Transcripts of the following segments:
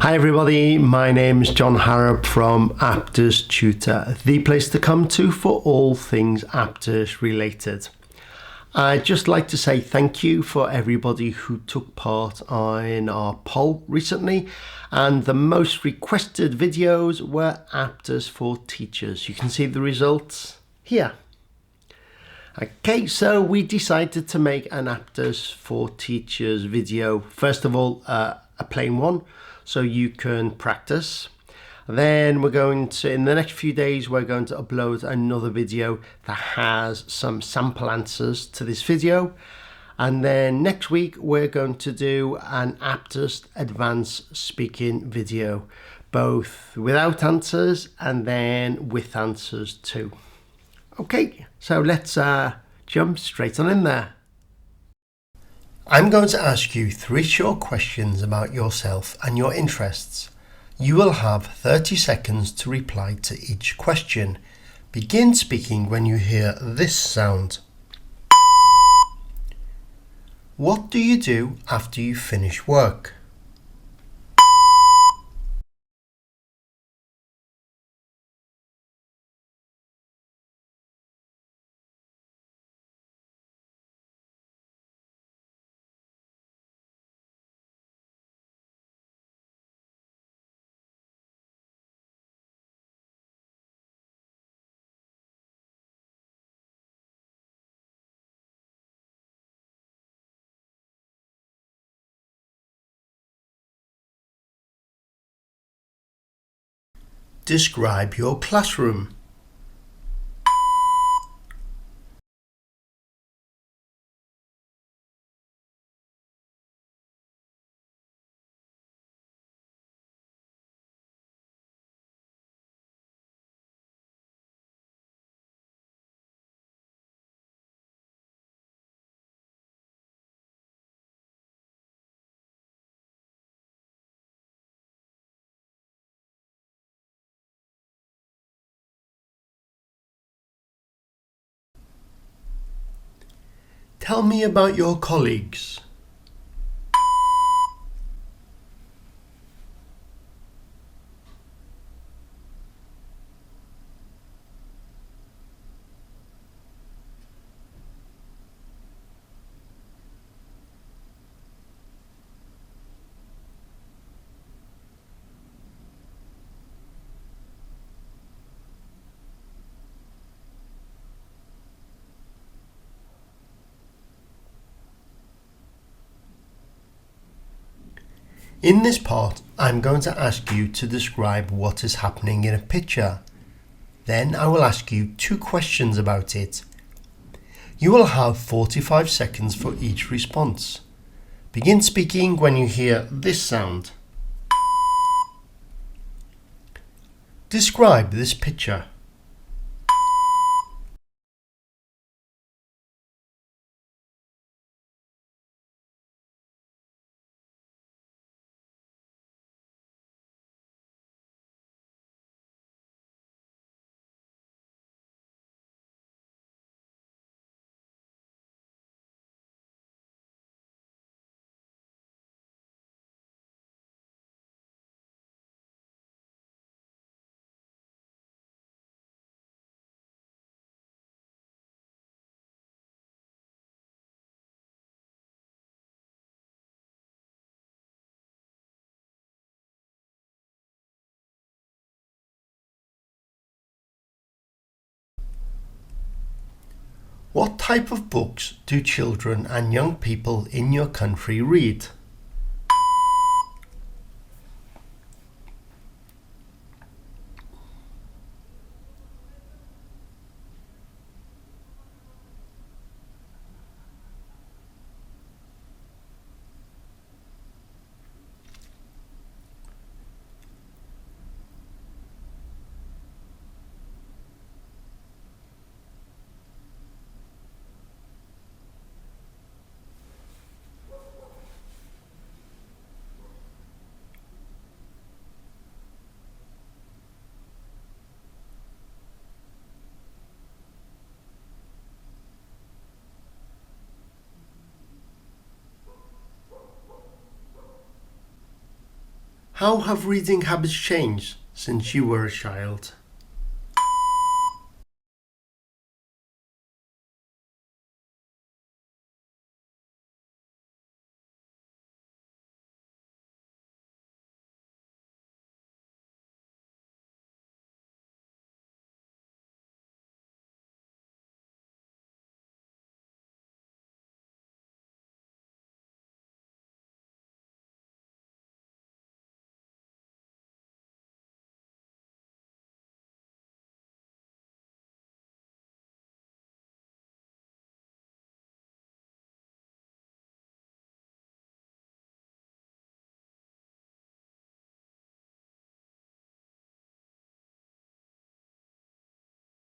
Hi everybody, my name is John Harrop from Aptis Tutor, the place to come to for all things Aptis related. I'd just like to say thank you for everybody who took part in our poll recently, and the most requested videos were Aptis for Teachers. You can see the results here. Okay, so we decided to make an Aptis for Teachers video. First of all, a plain one, so you can practice. Then we're going to, in the next few days, we're going to upload another video that has some sample answers to this video. And then next week, we're going to do an Aptis advanced speaking video, both without answers and then with answers too. Okay, so let's jump straight on in there. I'm going to ask you 3 short questions about yourself and your interests. You will have 30 seconds to reply to each question. Begin speaking when you hear this sound. What do you do after you finish work? Describe your classroom. Tell me about your colleagues. In this part, I'm going to ask you to describe what is happening in a picture. Then I will ask you 2 questions about it. You will have 45 seconds for each response. Begin speaking when you hear this sound. Describe this picture. What type of books do children and young people in your country read? How have reading habits changed since you were a child?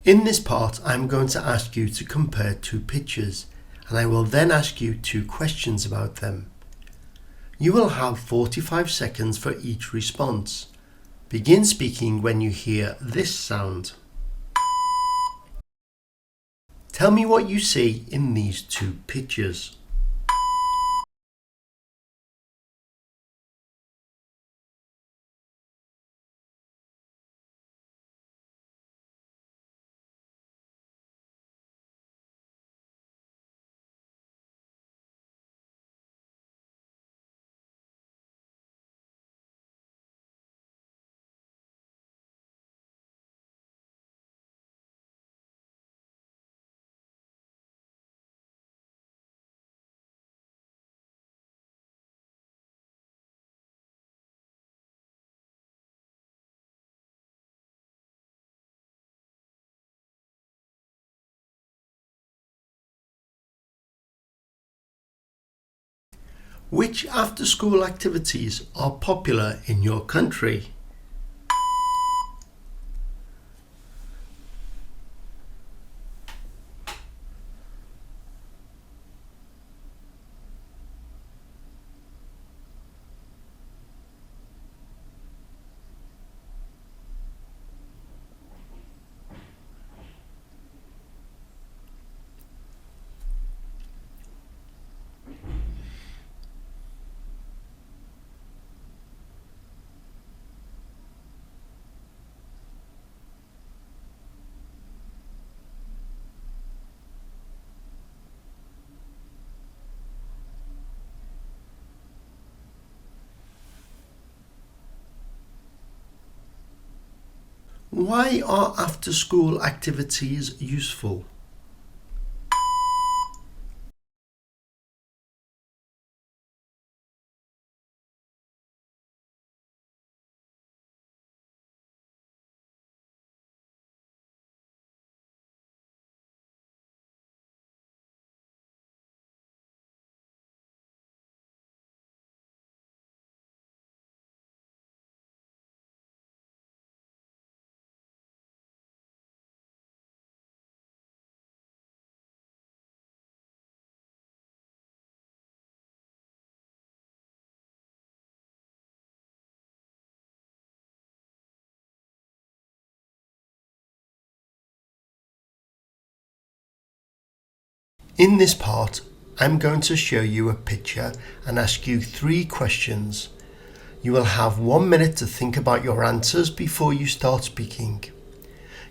In this part, I'm going to ask you to compare two pictures, and I will then ask you two questions about them. You will have 45 seconds for each response. Begin speaking when you hear this sound. Tell me what you see in these two pictures. Which after-school activities are popular in your country? Why are after-school activities useful? In this part, I'm going to show you a picture and ask you 3 questions. You will have 1 minute to think about your answers before you start speaking.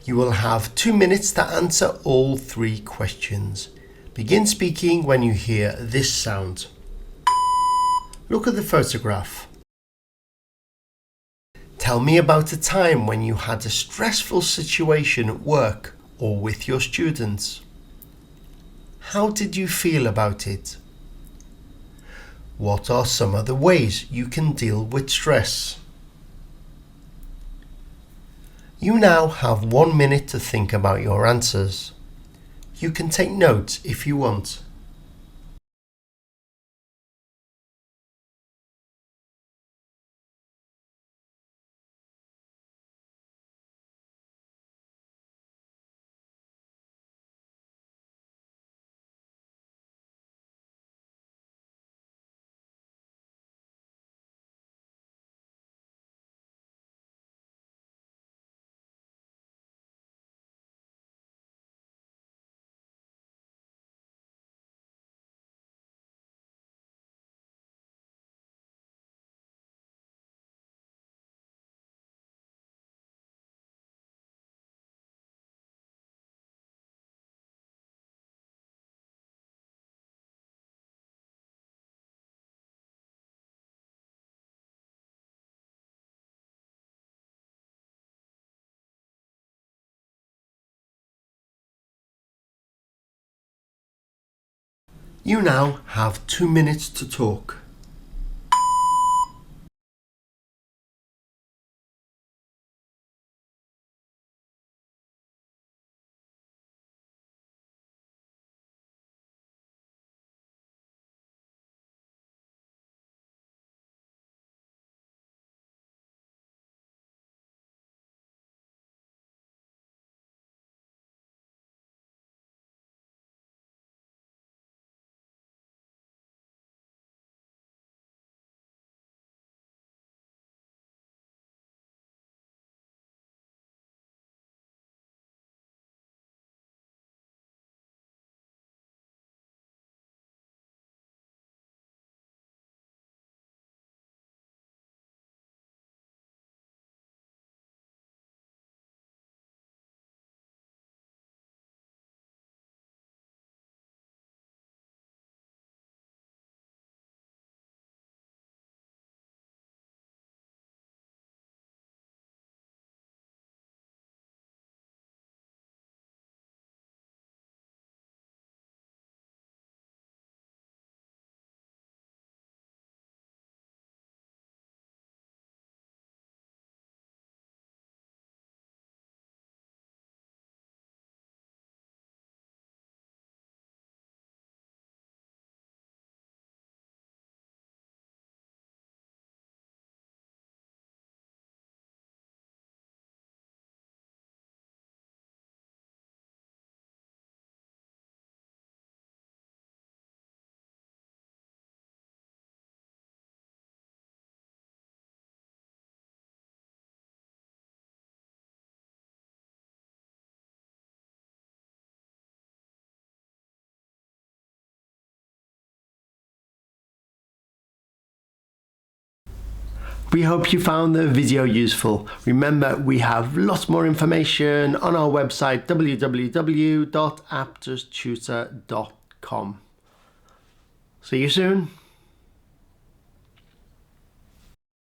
You will have 2 minutes to answer all 3 questions. Begin speaking when you hear this sound. Look at the photograph. Tell me about a time when you had a stressful situation at work or with your students. How did you feel about it? What are some other ways you can deal with stress? You now have 1 minute to think about your answers. You can take notes if you want. You now have 2 minutes to talk. We hope you found the video useful. Remember, we have lots more information on our website www.aptistutor.com. See you soon.